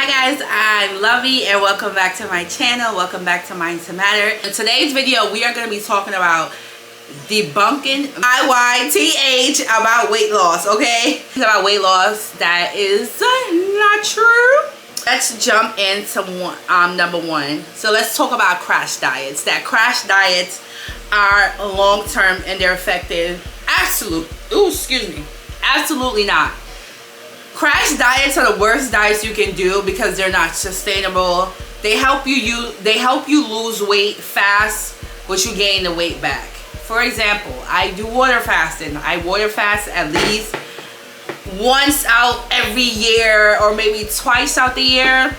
guys, I'm Lovey and welcome back to my channel. Welcome back to Mind to Matter. In today's video, we are going to be talking about debunking IYTH about weight loss, okay? About weight loss that is not true. Let's jump into number one. So let's talk about crash diets. That crash diets are long-term and they're effective. Absolutely not. Crash diets are the worst diets you can do because they're not sustainable. They help you lose weight fast, but you gain the weight back. For example, I do water fasting. I water fast at least once out every year or maybe twice out the year.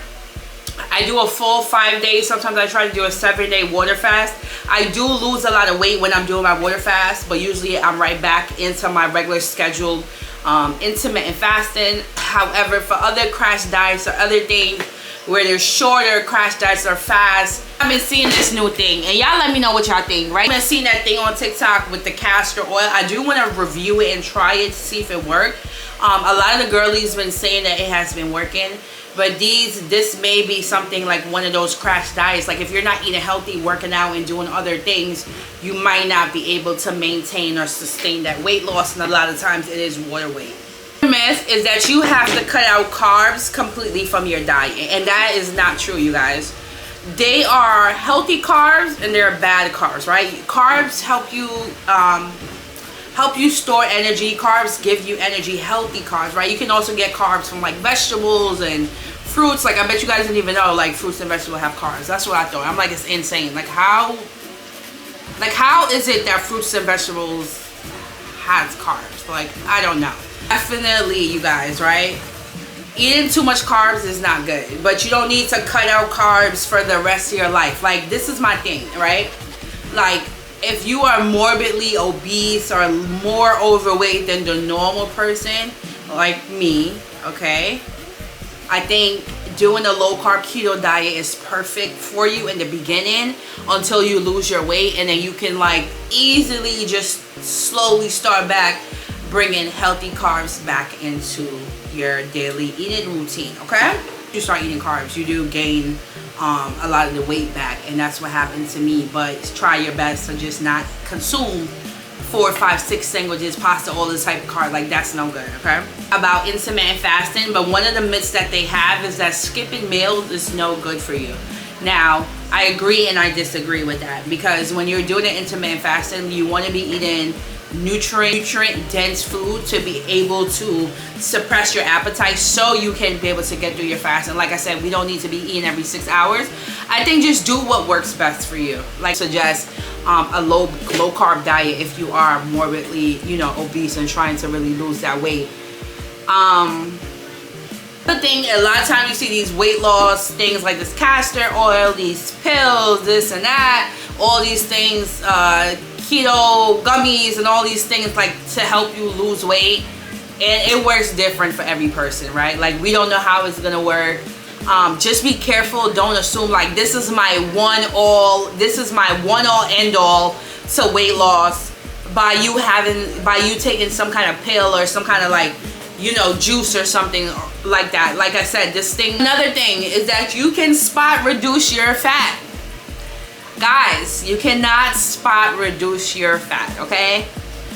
I do a full 5 days. Sometimes I try to do a 7-day water fast. I do lose a lot of weight when I'm doing my water fast, but usually I'm right back into my regular scheduled intermittent fasting. However, for other crash diets or other things where they're shorter, crash diets are fast, I've been seeing this new thing, and y'all let me know what y'all think, right? I've been seeing that thing on TikTok with the castor oil. I do want to review it and try it to see if it worked. A lot of the girlies been saying that it has been working, but this may be something like one of those crash diets. Like if you're not eating healthy, working out and doing other things, you might not be able to maintain or sustain that weight loss, and a lot of times it is water weight. The myth is that you have to cut out carbs completely from your diet, and that is not true, you guys. They are healthy carbs and they're bad carbs, right? Carbs help you store energy. Carbs give you energy. Healthy carbs, right? You can also get carbs from like vegetables and fruits. Like I bet you guys didn't even know like fruits and vegetables have carbs. That's what I thought. I'm like, it's insane. Like how is it that fruits and vegetables has carbs? Like I don't know. Definitely, you guys, right? Eating too much carbs is not good, but you don't need to cut out carbs for the rest of your life. Like this is my thing, right? Like if you are morbidly obese or more overweight than the normal person, like me, okay, I think doing a low carb keto diet is perfect for you in the beginning until you lose your weight, and then you can like easily just slowly start back bringing healthy carbs back into your daily eating routine, okay? You start eating carbs, you do gain a lot of the weight back, and that's what happened to me. But try your best to just not consume 4, 5, 6 sandwiches, pasta, all this type of carb. Like that's no good, okay? About intermittent fasting, but one of the myths that they have is that skipping meals is no good for you. Now, I agree and I disagree with that, because when you're doing an intermittent fasting, you want to be eating nutrient dense food to be able to suppress your appetite so you can be able to get through your fast. And like I said, we don't need to be eating every 6 hours. I think just do what works best for you. Like suggest a low carb diet if you are morbidly, obese and trying to really lose that weight. The thing, a lot of times you see these weight loss things like this castor oil, these pills, this and that, all these things, keto gummies and all these things like to help you lose weight, and it works different for every person, right? Like we don't know how it's gonna work. Just be careful. Don't assume like this is my one all end all to weight loss by you taking some kind of pill or some kind of like juice or something like that. Like I said, another thing is that you can spot reduce your fat. Guys, you cannot spot reduce your fat, okay?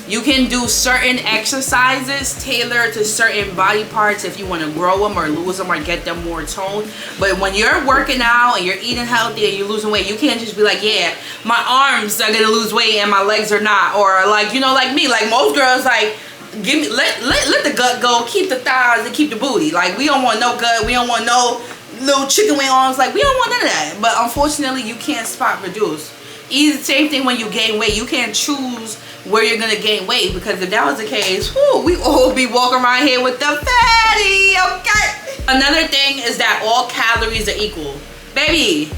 You can do certain exercises tailored to certain body parts if you want to grow them or lose them or get them more toned. But when you're working out and you're eating healthy and you're losing weight, you can't just be like, yeah, my arms are gonna lose weight and my legs are not. Or like, like me, like most girls, like let the gut go, keep the thighs and keep the booty. Like we don't want no gut, we don't want no little chicken wing arms. Like we don't want none of that. But unfortunately, you can't spot reduce. Same thing when you gain weight. You can't choose where you're gonna gain weight, because if that was the case, we all be walking around here with the fatty, okay? Another thing is that all calories are equal. Baby,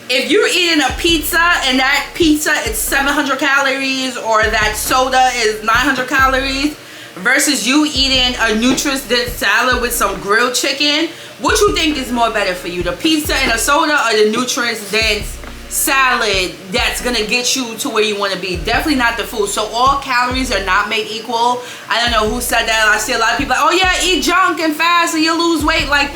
if you're eating a pizza and that pizza is 700 calories or that soda is 900 calories versus you eating a nutrient-dense salad with some grilled chicken, what you think is more better for you, the pizza and a soda or the nutrient-dense salad that's gonna get you to where you want to be? Definitely not the food. So all calories are not made equal. I don't know who said that. I see a lot of people like, oh yeah, eat junk and fast and you'll lose weight. Like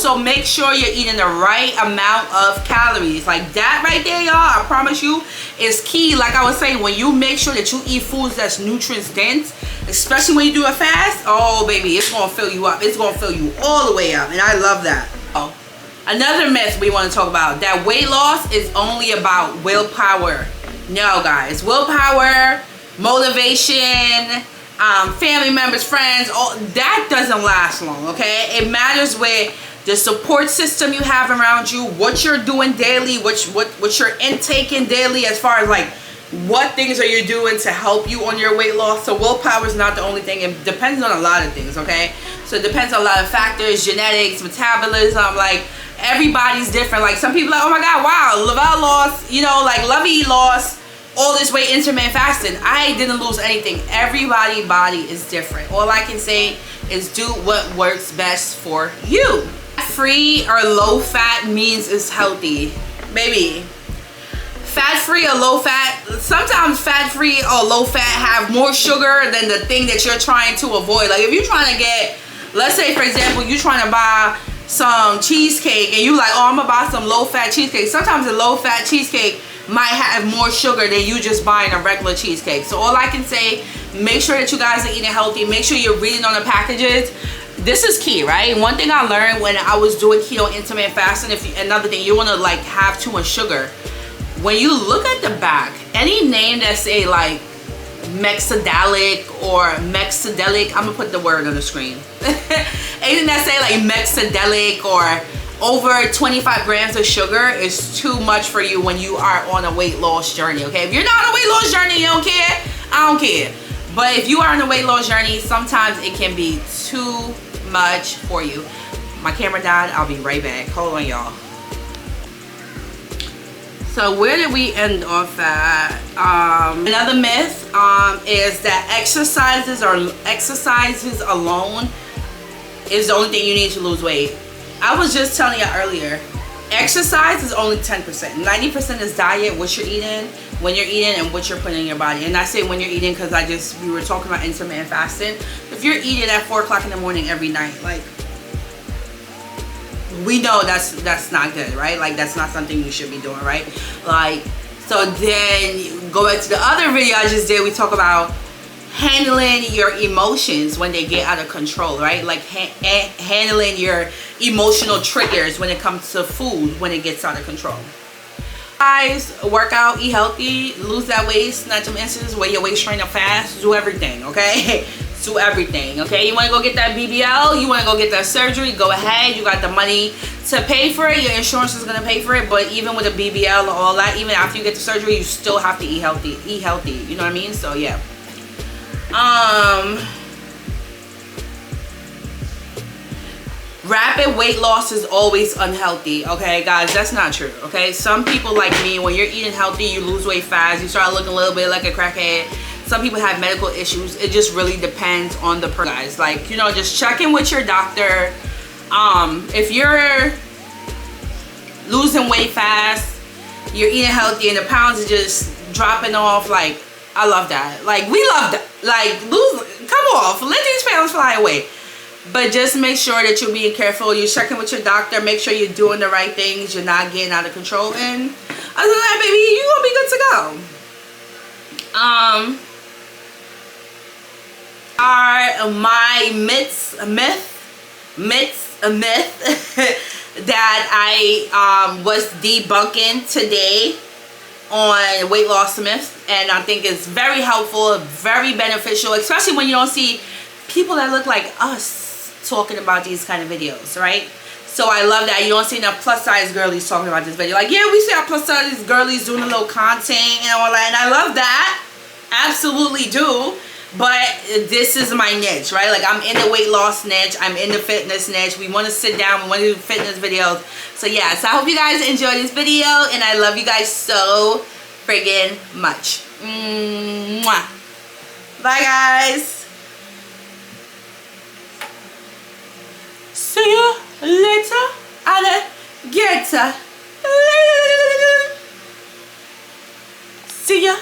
Also, make sure you're eating the right amount of calories. Like that right there, y'all, I promise you, is key. Like I was saying, when you make sure that you eat foods that's nutrients dense, especially when you do a fast, oh baby, it's gonna fill you up. It's gonna fill you all the way up, and I love that. Oh, another myth we want to talk about, that weight loss is only about willpower. No, guys, willpower, motivation, family members, friends, all that doesn't last long. Okay, it matters with the support system you have around you, what you're doing daily, what you're intaking daily, as far as like what things are you doing to help you on your weight loss. So willpower is not the only thing. It depends on a lot of things. Okay, so it depends on a lot of factors, genetics, metabolism. Like everybody's different. Like some people are like, oh my god, wow, Lavelle lost, you know, like Lovey lost all this weight intermittent fasting. I didn't lose anything. Everybody's body is different. All I can say is do what works best for you. Free or low fat means it's healthy, baby. Fat free or low fat, sometimes fat free or low fat have more sugar than the thing that you're trying to avoid. Like if you're trying to get, let's say for example, you're trying to buy some cheesecake and you like, oh, I'm gonna buy some low fat cheesecake. Sometimes a low fat cheesecake might have more sugar than you just buying a regular cheesecake. So all I can say, make sure that you guys are eating healthy. Make sure you're reading on the packages. This is key, right? One thing I learned when I was doing keto intermittent fasting, another thing, you want to like have too much sugar. When you look at the back, any name that say like mexidalic or mexidelic, I'm gonna put the word on the screen. Anything that say like mexidelic or over 25 grams of sugar is too much for you when you are on a weight loss journey. Okay, if you're not on a weight loss journey, you don't care, I don't care. But if you are on a weight loss journey, sometimes it can be too much for you. My camera died. I'll be right back. Hold on, y'all. So where did we end off at? Another myth is that exercises alone is the only thing you need to lose weight. I was just telling you earlier, exercise is only 10%. 90% is diet, what you're eating, when you're eating, and what you're putting in your body. And I say when you're eating because we were talking about intermittent fasting. If you're eating at 4 o'clock in the morning every night, like, we know that's not good, right? Like that's not something you should be doing, right? Like, so then you go back to the other video I just did. We talk about handling your emotions when they get out of control, right? Like handling your emotional triggers when it comes to food when it gets out of control. Guys, work out, eat healthy, lose that weight, snatch some inches, weigh your waist, train up fast, do everything, okay? Do everything, okay? You want to go get that BBL, you want to go get that surgery, go ahead. You got the money to pay for it, your insurance is going to pay for it. But even with a BBL and all that, even after you get the surgery, you still have to eat healthy, you know what I mean? So yeah. Rapid weight loss is always unhealthy, okay guys? That's not true, okay? Some people like me, when you're eating healthy, you lose weight fast, you start looking a little bit like a crackhead. Some people have medical issues. It just really depends on the person, guys. Like, you know, just check in with your doctor. If you're losing weight fast, you're eating healthy, and the pounds are just dropping off, like, I love that. Like, we love that. Like, come off, let these pounds fly away. But just make sure that you're being careful. You're checking with your doctor. Make sure you're doing the right things. You're not getting out of control. And other than that, baby, you're gonna be good to go. Are my myth that I was debunking today on weight loss myths, and I think it's very helpful, very beneficial, especially when you don't see people that look like us talking about these kind of videos, right? So I love that you don't see enough plus size girlies talking about this video. Like, yeah, we see our plus size girlies doing a little content and all that, and I love that, absolutely do. But this is my niche, right? Like, I'm in the weight loss niche, I'm in the fitness niche. We want to sit down, we want to do fitness videos. So yeah, so I hope you guys enjoy this video, and I love you guys so friggin' much. Mwah. Bye guys. See you later, alligator. See ya.